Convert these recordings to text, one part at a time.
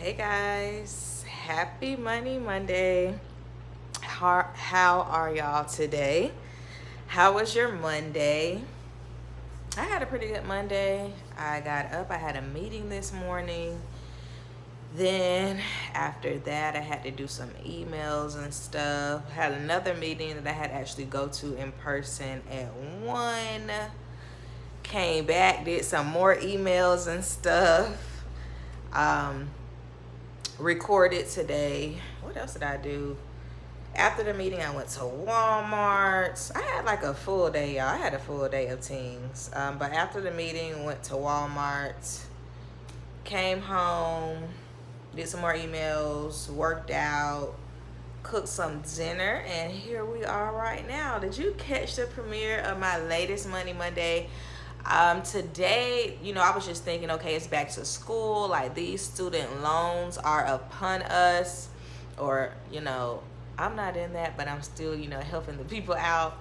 Hey guys, happy Money Monday. How are y'all today? How was your Monday? I had a pretty good Monday. I got up, I had a meeting this morning. Then after that, I had to do some emails and stuff. Had another meeting that I had to actually go to in person at 1. Came back, did some more emails and stuff. Recorded today. What else did I do? After the meeting, I went to Walmart. I had like a full day, y'all. I had a full day of things. But after the meeting, went to Walmart, came home, did some more emails, worked out, cooked some dinner, and here we are right now. Did you catch the premiere of my latest Money Monday? Today, I was just thinking, okay, it's back to school. Like, these student loans are upon us, or, I'm not in that, but I'm still, helping the people out.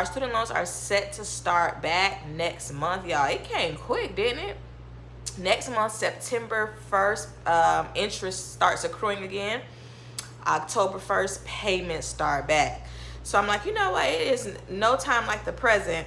Student loans are set to start back next month, y'all. It came quick, didn't it? Next month, September 1st, interest starts accruing again. October 1st, payments start back. So I'm like, you know what? It is no time like the present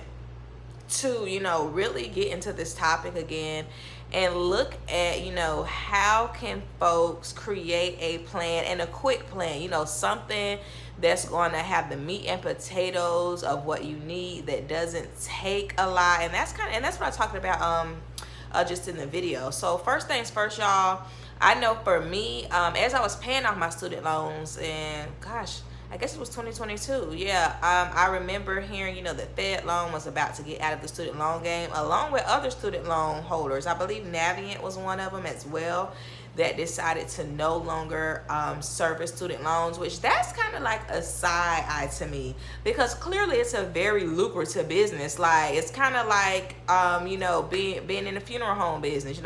to, really get into this topic again and look at, how can folks create a plan, and a quick plan, something that's going to have the meat and potatoes of what you need, that doesn't take a lot. And that's what I talked about just in the video. So first things first, y'all, I know for me, as I was paying off my student loans, and gosh, I guess it was 2022. Yeah, I remember hearing, the Fed loan was about to get out of the student loan game, along with other student loan holders. I believe Navient was one of them as well, that decided to no longer service student loans, which that's kind of like a side eye to me, because clearly it's a very lucrative business. Like, it's kind of like, being in the funeral home business.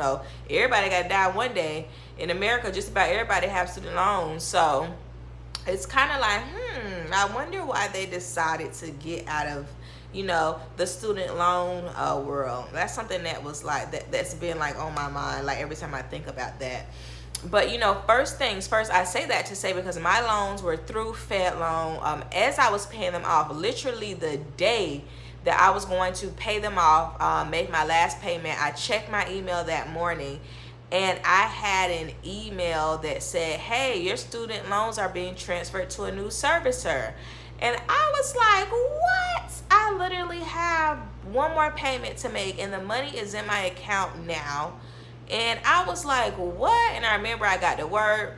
Everybody got to die one day. In America, just about everybody have student loans. So it's kind of like, I wonder why they decided to get out of, the student loan world. That's something that was like, that's been like on my mind, like every time I think about that. But, first things first, I say that to say, because my loans were through Fed loan. As I was paying them off, literally the day that I was going to pay them off, make my last payment, I checked my email that morning, and I had an email that said, hey, your student loans are being transferred to a new servicer. And I was like, what? I literally have one more payment to make, and the money is in my account now. And I was like, what? And I remember I got to work.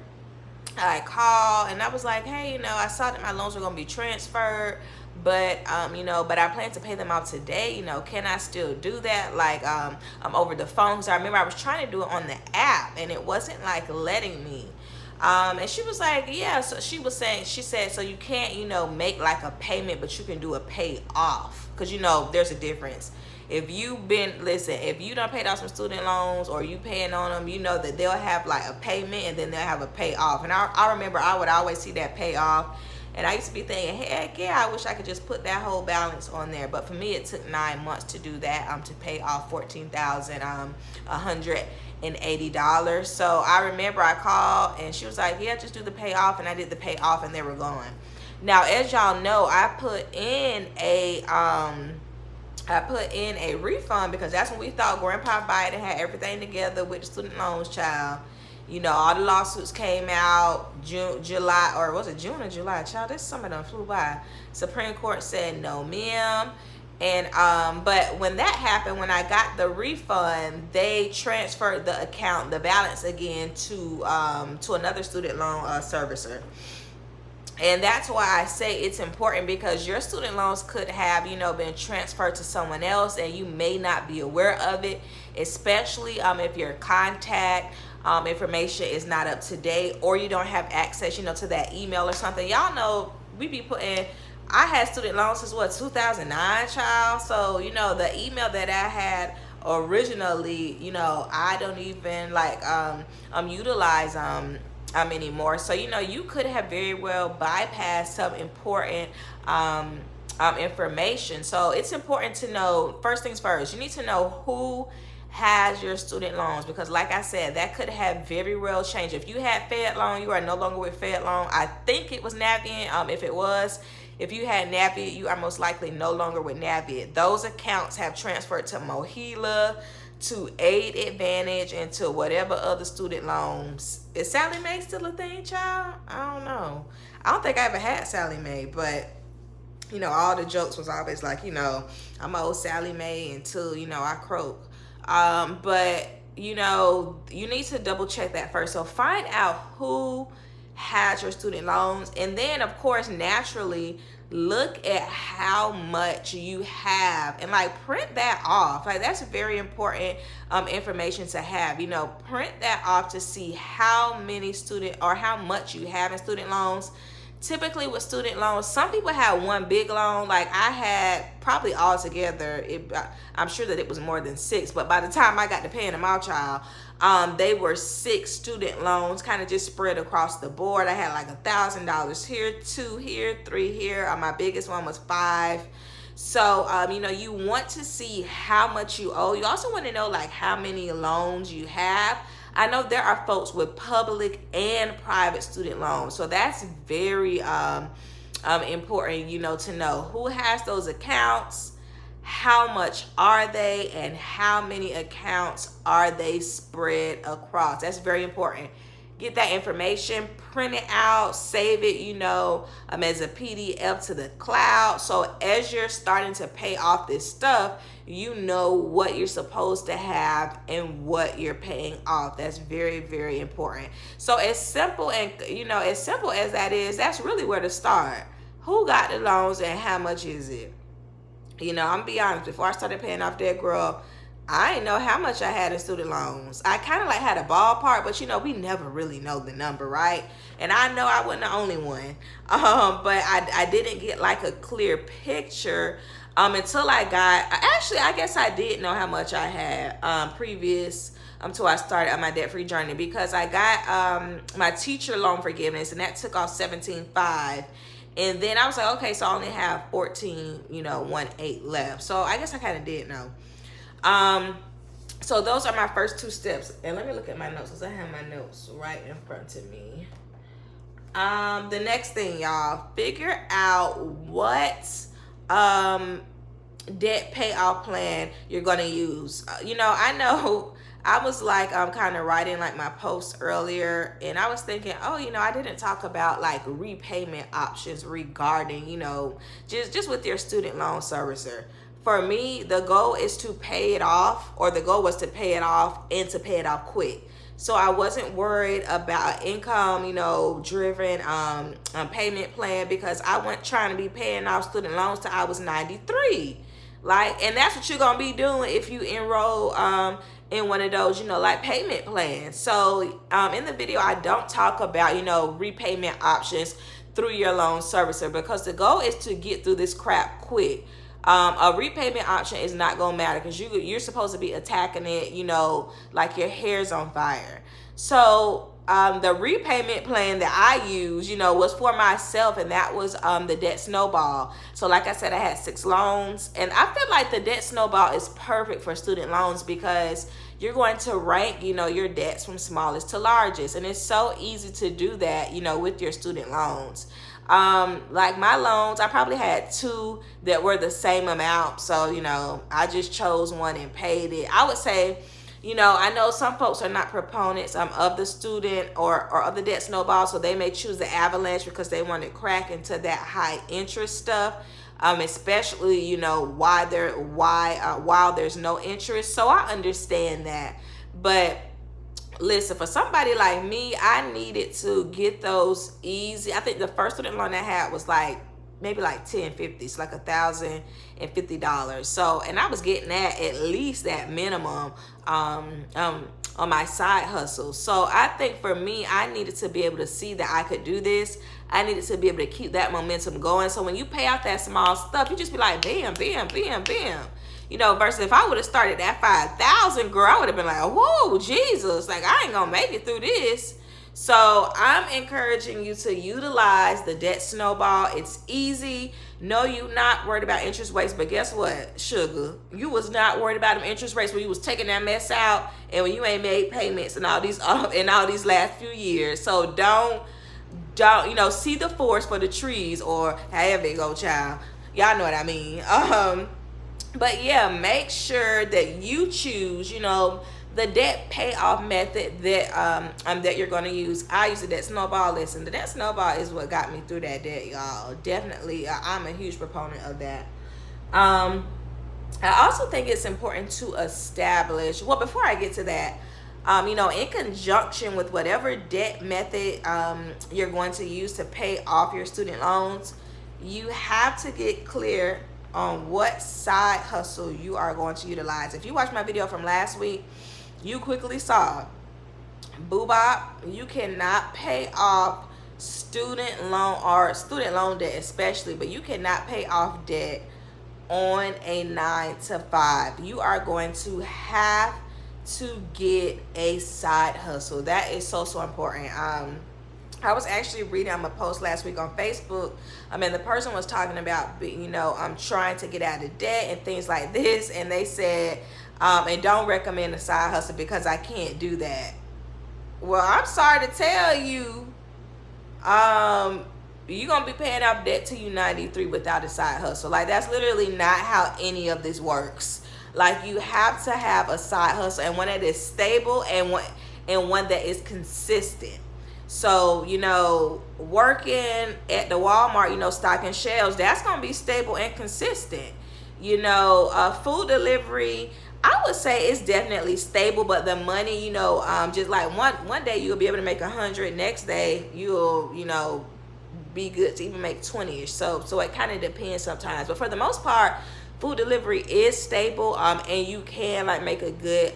I called, and I was like, hey, I saw that my loans were going to be transferred, but but I plan to pay them out today. Can I still do that? Like, I'm over the phone. So I remember I was trying to do it on the app, and it wasn't like letting me. And she was like, yeah. So she said, so you can't, make like a payment, but you can do a pay off, because there's a difference. If you done paid off some student loans, or you paying on them, that they'll have like a payment, and then they'll have a pay off. And I remember I would always see that pay off, and I used to be thinking, heck yeah, I wish I could just put that whole balance on there. But for me, it took 9 months to do that, to pay off $14,180. So I remember I called, and she was like, yeah, just do the pay off. And I did the pay off, and they were gone. Now, as y'all know, I put in a refund, because that's when we thought Grandpa Biden had everything together with the student loans, child. All the lawsuits came out July, or was it June or July? Child, this summer done flew by. Supreme Court said no, ma'am. And but when that happened, when I got the refund, they transferred the balance again to another student loan servicer. And that's why I say it's important, because your student loans could have, been transferred to someone else, and you may not be aware of it, especially if your contact information is not up to date, or you don't have access, to that email or something. Y'all know we be putting, I had student loans since 2009, child. So, the email that I had originally, I don't even like utilize anymore. So you could have very well bypassed some important information. So it's important to know, first things first, you need to know who has your student loans, because like I said, that could have very well changed. If you had Fed loan, you are no longer with Fed loan. I think it was Navient. If it was, if you had Navient, you are most likely no longer with Navient. Those accounts have transferred to Mohila, to Aid Advantage, and to whatever other student loans. Is Sally Mae still a thing, child? I don't know. I don't think I ever had Sally Mae, but you know, all the jokes was always like, you know, I'm old Sally Mae until, you know, I croak. But you know, you need to double check that first. So find out who has your student loans, and then of course naturally look at how much you have and like print that off. Like that's very important information to have. You know, print that off to see how many student or how much you have in student loans. Typically with student loans, some people have one big loan. Like I had probably all together, I'm sure that it was more than 6, but by the time I got to paying them all, child, they were 6 student loans, kind of just spread across the board. I had like $1,000 here, 2 here, 3 here. My biggest one was 5. So you know, you want to see how much you owe. You also want to know like how many loans you have. I know there are folks with public and private student loans, so that's very important, you know, to know who has those accounts, how much are they, and how many accounts are they spread across. That's very important. Get that information, print it out, save it, you know, as a PDF to the cloud. So as you're starting to pay off this stuff, you know what you're supposed to have and what you're paying off. That's very, very important. So as simple and, you know, as simple as that is, that's really where to start. Who got the loans and how much is it? You know, I'm gonna be honest, before I started paying off that girl, I didn't know how much I had in student loans. I kind of like had a ballpark, but you know, we never really know the number, right? And I know I wasn't the only one, but I didn't get like a clear picture until I got, actually, I guess I did know how much I had previous until I started on my debt-free journey, because I got my teacher loan forgiveness, and that took off $17,500. And then I was like, okay, so I only have 14,180 left. So I guess I kind of did know. So those are my first 2 steps. And let me look at my notes, because I have my notes right in front of me. The next thing, y'all, figure out what debt payoff plan you're going to use. You know, I know I was like kind of writing like my post earlier, and I was thinking, oh, you know, I didn't talk about like repayment options regarding, you know, just with your student loan servicer. For me, the goal is to pay it off, or the goal was to pay it off and to pay it off quick. So I wasn't worried about income, you know, driven payment plan, because I wasn't trying to be paying off student loans till I was 93. Like, and that's what you're gonna be doing if you enroll in one of those, you know, like payment plans. So in the video, I don't talk about, you know, repayment options through your loan servicer, because the goal is to get through this crap quick. A repayment option is not gonna matter, because you're supposed to be attacking it, you know, like your hair's on fire. So the repayment plan that I used, you know, was for myself, and that was the debt snowball. So like I said, I had 6 loans, and I feel like the debt snowball is perfect for student loans, because you're going to rank, you know, your debts from smallest to largest, and it's so easy to do that, you know, with your student loans. Like my loans, I probably had 2 that were the same amount, so you know, I just chose one and paid it. I would say, you know, I know some folks are not proponents of the student or of the debt snowball, so they may choose the avalanche because they want to crack into that high interest stuff, especially, you know, while there's no interest. So I understand that, but listen, for somebody like me, I needed to get those easy. I think the first student loan I had was like maybe like $1,050, it's like $1,050. So, and I was getting that at least that minimum on my side hustle. So I think for me, I needed to be able to see that I could do this. I needed to be able to keep that momentum going. So when you pay out that small stuff, you just be like, bam, bam, bam, bam. You know, versus if I would have started at 5,000, girl, I would have been like, whoa, Jesus, like I ain't gonna make it through this. So I'm encouraging you to utilize the debt snowball. It's easy. No, you not worried about interest rates, but guess what, sugar? You was not worried about them interest rates when you was taking that mess out and when you ain't made payments and all these last few years. So don't see the forest for the trees, or however it go, child. Y'all know what I mean. But yeah, make sure that you choose, the debt payoff method that you're going to use. I use the debt snowball. Listen, the debt snowball is what got me through that debt, y'all. Definitely, I'm a huge proponent of that. I also think it's important to establish, well, before I get to that, in conjunction with whatever debt method you're going to use to pay off your student loans, you have to get clear on what side hustle you are going to utilize. If you watched my video from last week, you quickly saw, boo-bop, you cannot pay off student loan debt especially, but you cannot pay off debt on a 9 to 5. You are going to have to get a side hustle. That is so important. I was actually reading a post last week on Facebook. The person was talking about, I'm trying to get out of debt and things like this, and they said, and don't recommend a side hustle because I can't do that. Well, I'm sorry to tell you, you're gonna be paying off debt till you 93 without a side hustle. Like, that's literally not how any of this works. Like, you have to have a side hustle, and one that is stable and one that is consistent. So, working at the Walmart, stocking shelves, that's going to be stable and consistent. Food delivery, I would say it's definitely stable, but the money, just like one day you'll be able to make 100, next day you'll, be good to even make 20-ish. So it kind of depends sometimes. But for the most part, food delivery is stable, and you can make a good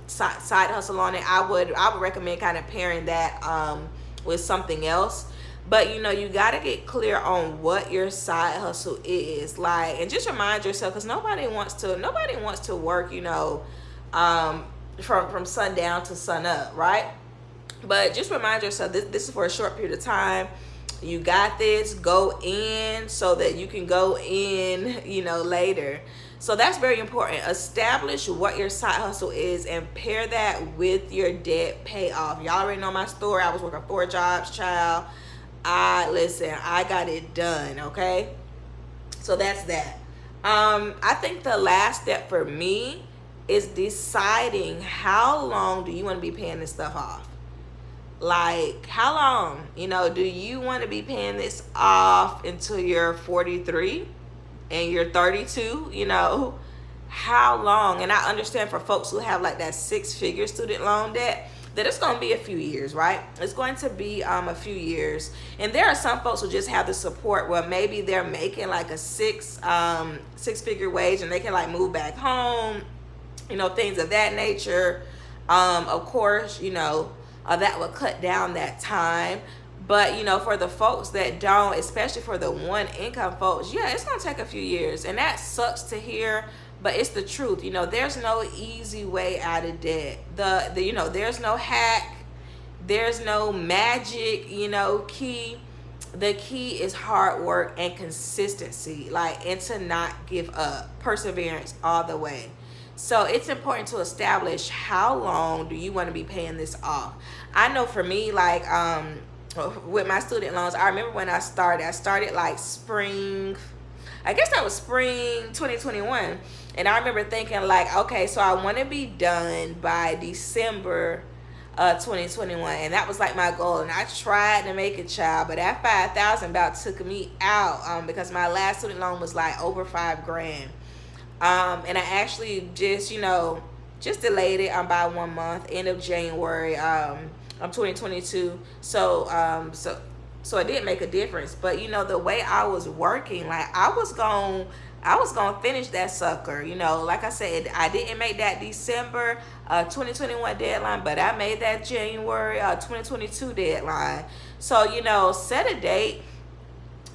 side hustle on it. I would recommend kind of pairing that with something else. But you got to get clear on what your side hustle is, and just remind yourself, because nobody wants to work from sundown to sun up, right? But just remind yourself, this is for a short period of time. You got this. Go in so that you can go in, later. So that's very important. Establish what your side hustle is and pair that with your debt payoff. Y'all already know my story. I was working 4 jobs, child. I got it done, okay? So that's that. I think the last step for me is deciding how long do you want to be paying this stuff off. Like, how long? Do you want to be paying this off until you're 43 and you're 32? How long? And I understand for folks who have that 6-figure student loan debt, that it's going to be a few years, right? It's going to be a few years. And there are some folks who just have the support where maybe they're making a six-figure wage and they can move back home, things of that nature. Of course, that would cut down that time. But for the folks that don't, especially for the one income folks, yeah, it's gonna take a few years, and that sucks to hear, but it's the truth. There's no easy way out of debt. There's no hack, there's no magic key. The key is hard work and consistency, and to not give up, perseverance all the way. So it's important to establish how long do you want to be paying this off. I know for me, with my student loans, I remember when I started spring, I guess that was spring 2021. And I remember thinking okay, so I want to be done by December 2021. And that was my goal. And I tried to make it, child, but that $5,000 about took me out because my last student loan was over $5,000. And I actually just delayed it by 1 month, end of January, 2022. So it did make a difference. But the way I was working, I was gonna finish that sucker. Like I said, I didn't make that December 2021 deadline, but I made that January 2022 deadline. So set a date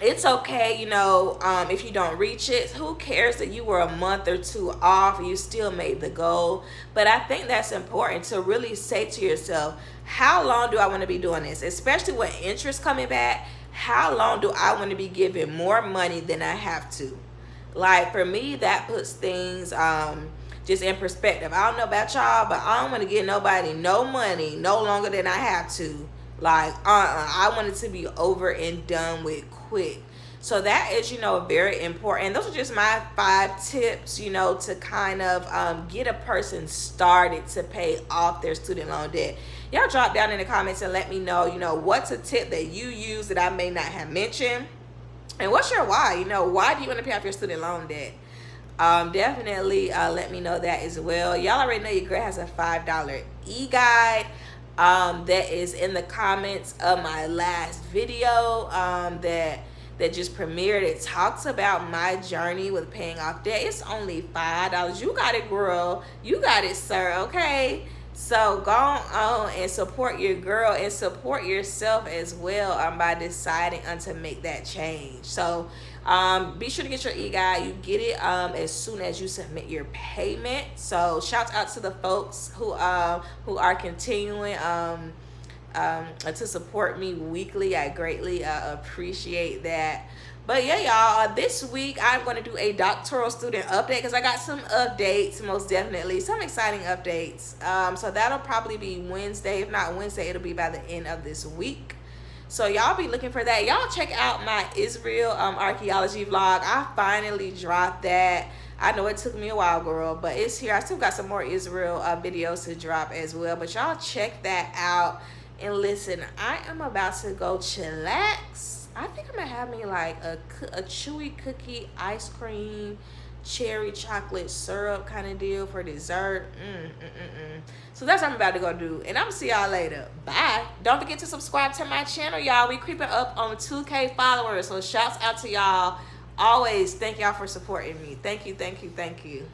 it's okay, you know, if you don't reach it. Who cares that you were a month or two off, you still made the goal. But I think that's important to really say to yourself, how long do I want to be doing this, especially with interest coming back? How long do I want to be giving more money than I have to? Like, for me, that puts things just in perspective. I don't know about y'all, but I don't want to give nobody no money no longer than I have to. Like, I want it to be over and done with quick. So that is, you know, very important. Those are just my 5 tips, you know, to kind of get a person started to pay off their student loan debt. Y'all drop down in the comments and let me know, you know, what's a tip that you use that I may not have mentioned. And what's your why? You know, why do you want to pay off your student loan debt? Definitely let me know that as well. Y'all already know your girl has a $5 e-guide that is in the comments of my last video that just premiered. It talks about my journey with paying off debt. It's only $5. You got it, girl. You got it, sir. Okay, so go on and support your girl and support yourself as well by deciding to make that change. So be sure to get your e-guide. You get it as soon as you submit your payment. So shout out to the folks who are continuing to support me weekly. I greatly appreciate that. But yeah, y'all, this week I'm going to do a doctoral student update because I got some updates, most definitely, some exciting updates. So that'll probably be Wednesday. If not Wednesday, it'll be by the end of this week. So y'all be looking for that. Y'all check out my Israel archaeology vlog. I finally dropped that. I know it took me a while, girl, but it's here. I still got some more Israel videos to drop as well. But y'all check that out. And listen, I am about to go chillax. I think I'm gonna have me like a chewy cookie, ice cream, cherry chocolate syrup kind of deal for dessert. So that's what I'm about to go do, and I'm gonna see y'all later. Bye. Don't forget to subscribe to my channel, y'all. We creeping up on 2K followers, so shouts out to y'all. Always thank y'all for supporting me. Thank you, thank you, thank you.